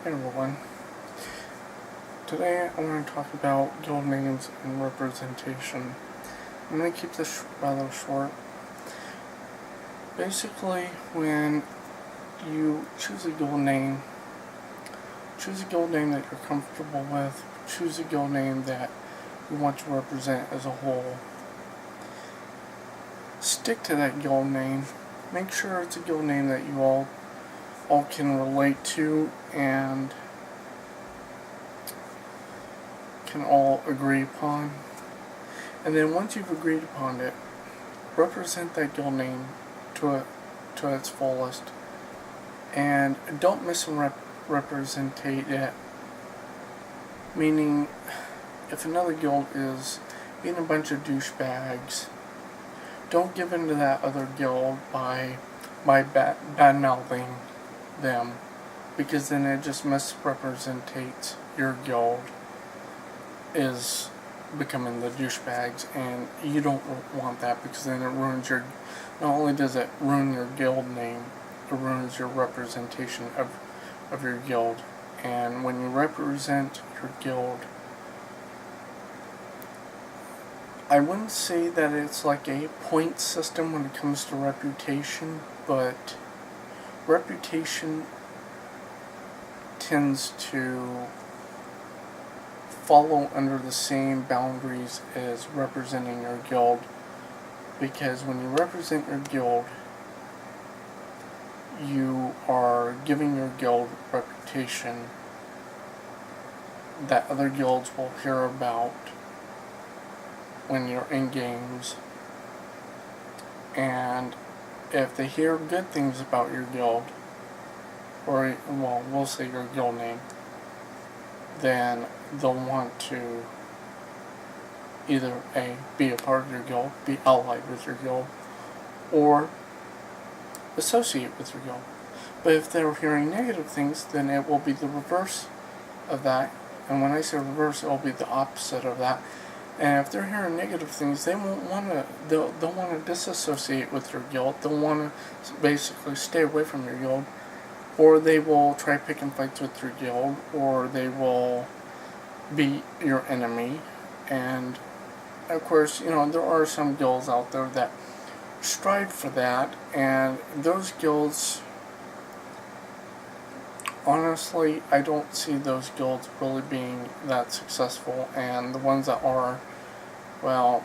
Hey everyone. Today I want to talk about guild names and representation. I'm going to keep this rather short. Basically, when you choose a guild name that you're comfortable with, choose a guild name that you want to represent as a whole. Stick to that guild name. Make sure it's a guild name that you all can relate to and can all agree upon. And then once you've agreed upon it, represent that guild name to its fullest. And don't misrepresentate it. Meaning, if another guild is being a bunch of douchebags, don't give in to that other guild by bad-mouthing them, because then it just misrepresentates your guild is becoming the douchebags, and you don't want that, because then it ruins your, not only does it ruin your guild name, it ruins your representation of your guild. And when you represent your guild, I wouldn't say that it's like a point system when it comes to reputation, but reputation tends to follow under the same boundaries as representing your guild, because when you represent your guild, you are giving your guild reputation that other guilds will hear about when you're in games. And if they hear good things about your guild, or, well, we'll say your guild name, then they'll want to either A, be a part of your guild, be allied with your guild, or associate with your guild. But if they're hearing negative things, then it will be the reverse of that. And when I say reverse, it will be the opposite of that. And if they're hearing negative things, they won't want to. They'll want to disassociate with your guild. They'll want to basically stay away from your guild, or they will try picking fights with your guild, or they will be your enemy. And of course, there are some guilds out there that strive for that, and those guilds, honestly, I don't see those guilds really being that successful. And the ones that are, well,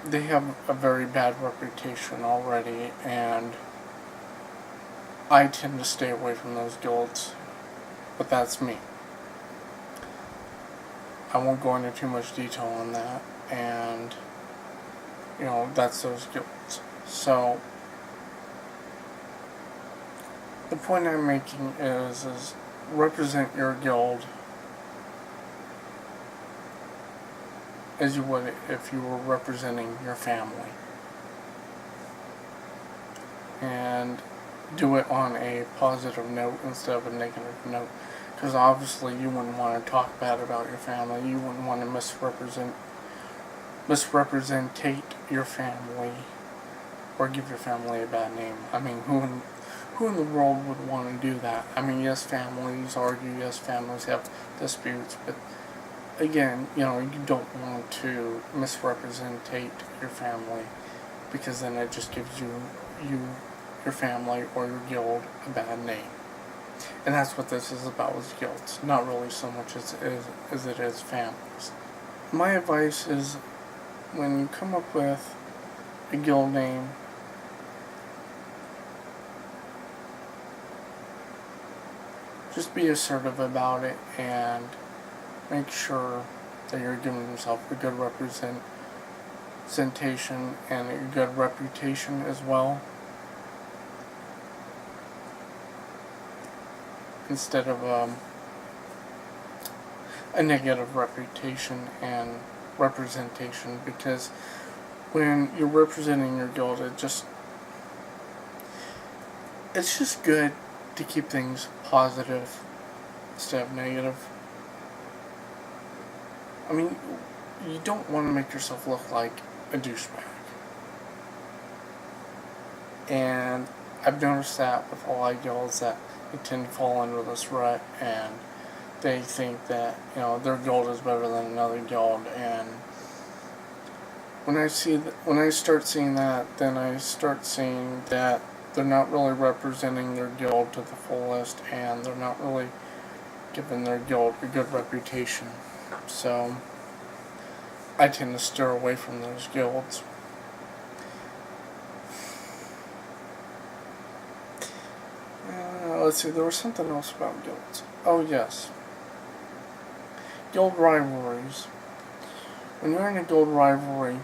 they have a very bad reputation already, and I tend to stay away from those guilds. But that's me. I won't go into too much detail on that, and that's those guilds. So the point I'm making is represent your guild as you would if you were representing your family, and do it on a positive note instead of a negative note, because obviously you wouldn't want to talk bad about your family. You wouldn't want to misrepresentate your family or give your family a bad name. I mean, who in the world would want to do that? I mean, yes, families argue, yes, families have disputes, but again, you don't want to misrepresentate your family, because then it just gives your family or your guild a bad name. And that's what this is about, is guilds, not really so much as it is families. My advice is, when you come up with a guild name, just be assertive about it and make sure that you're giving yourself a good representation and a good reputation as well, instead of a negative reputation and representation. Because when you're representing your guild, it's just good to keep things positive instead of negative. I mean, you don't want to make yourself look like a douchebag. And I've noticed that with a lot of guilds, that they tend to fall into this rut, and they think that, you know, their guild is better than another guild, and when I start seeing that, then I start seeing that they're not really representing their guild to the fullest, and they're not really giving their guild a good reputation. So I tend to steer away from those guilds. Let's see, there was something else about guilds. Oh yes, guild rivalries. When you're in a guild rivalry,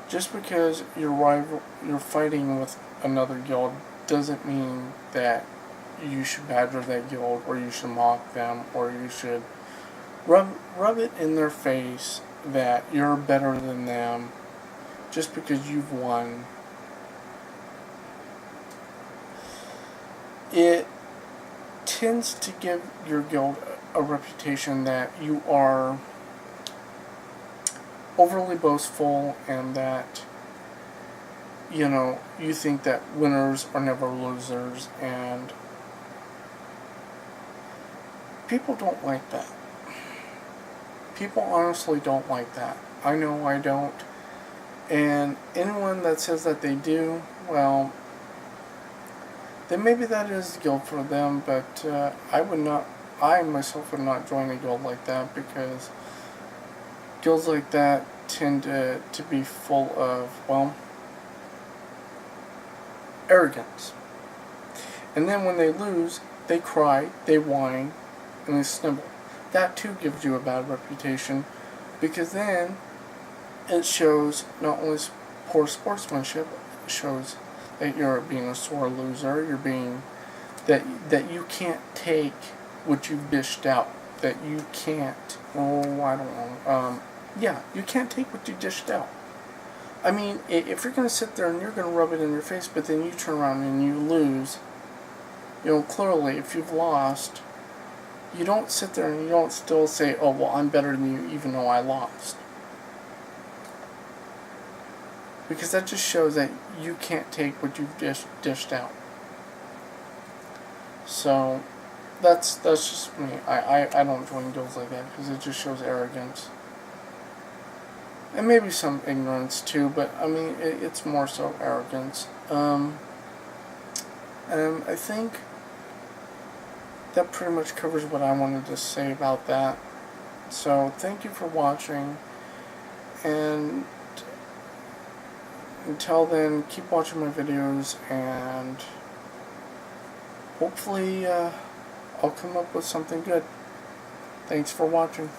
just because you're fighting with another guild doesn't mean that you should badger that guild, or you should mock them, or you should rub it in their face that you're better than them just because you've won. It tends to give your guild a reputation that you are overly boastful, and that, you know, you think that winners are never losers, and people don't like that. People honestly don't like that. I know I don't. And anyone that says that they do, well, then maybe that is a guild for them, but I myself would not join a guild like that, because guilds like that tend to be full of, well, arrogance. And then when they lose, they cry, they whine, and they snivel. That too gives you a bad reputation, because then it shows not only poor sportsmanship, it shows that you're being a sore loser, you're being, that you can't take what you've dished out, that you can't, oh, I don't know, yeah, you can't take what you dished out. I mean, if you're going to sit there and you're going to rub it in your face, but then you turn around and you lose, you know, clearly, if you've lost, you don't sit there and you don't still say, oh, well, I'm better than you even though I lost. Because that just shows that you can't take what you've dished out. So, that's just me. I don't join guilds like that, because it just shows arrogance. And maybe some ignorance too, but I mean, it's more so arrogance. And I think that pretty much covers what I wanted to say about that. So, thank you for watching, and until then, keep watching my videos, and hopefully I'll come up with something good. Thanks for watching.